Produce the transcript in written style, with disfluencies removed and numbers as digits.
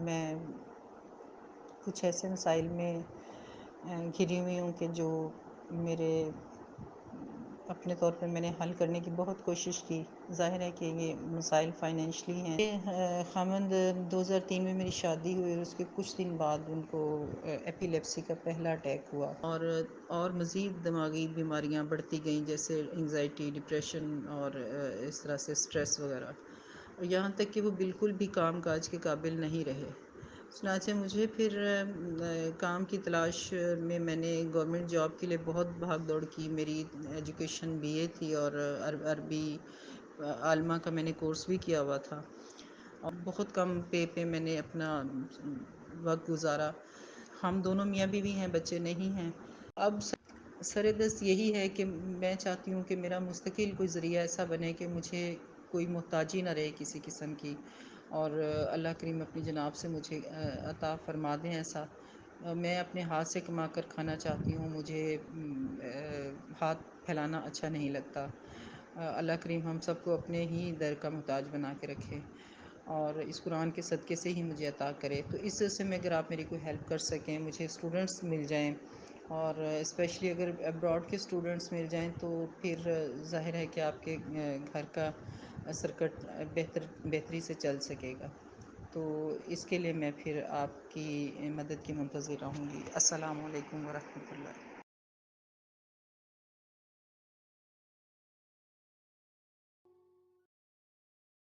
میں کچھ ایسے مسائل میں گھری ہوئی ہوں کہ جو میرے اپنے طور پہ میں نے حل کرنے کی بہت کوشش کی. ظاہر ہے کہ یہ مسائل فائنینشلی ہیں. خامند 2003 میں میری شادی ہوئی اور اس کے کچھ دن بعد ان کو ایپیلیپسی کا پہلا اٹیک ہوا اور مزید دماغی بیماریاں بڑھتی گئیں، جیسے انگزائٹی، ڈپریشن اور اس طرح سے اسٹریس وغیرہ، یہاں تک کہ وہ بالکل بھی کام کاج کے قابل نہیں رہے. چنانچہ مجھے پھر کام کی تلاش میں نے گورنمنٹ جاب کے لیے بہت بھاگ دوڑ کی. میری ایجوکیشن BA تھی اور عربی عالمہ کا میں نے کورس بھی کیا ہوا تھا، اور بہت کم پہ میں نے اپنا وقت گزارا. ہم دونوں میاں بیوی ہیں، بچے نہیں ہیں. اب سر دست یہی ہے کہ میں چاہتی ہوں کہ میرا مستقل کوئی ذریعہ ایسا بنے کہ مجھے کوئی محتاجی نہ رہے کسی قسم کی، اور اللہ کریم اپنی جناب سے مجھے عطا فرما دیں ایسا. میں اپنے ہاتھ سے کما کر کھانا چاہتی ہوں، مجھے ہاتھ پھیلانا اچھا نہیں لگتا. اللہ کریم ہم سب کو اپنے ہی در کا محتاج بنا کے رکھے اور اس قرآن کے صدقے سے ہی مجھے عطا کرے. تو اس سلسلے میں اگر آپ میری کوئی ہیلپ کر سکیں، مجھے اسٹوڈنٹس مل جائیں، اور اسپیشلی اگر ابراڈ کے اسٹوڈنٹس مل جائیں تو پھر ظاہر ہے کہ آپ کے گھر کا سرکٹ بہتری سے چل سکے گا. تو اس کے لیے میں پھر آپ کی مدد کی منتظر رہوں گی. السلام علیکم ورحمۃ اللہ.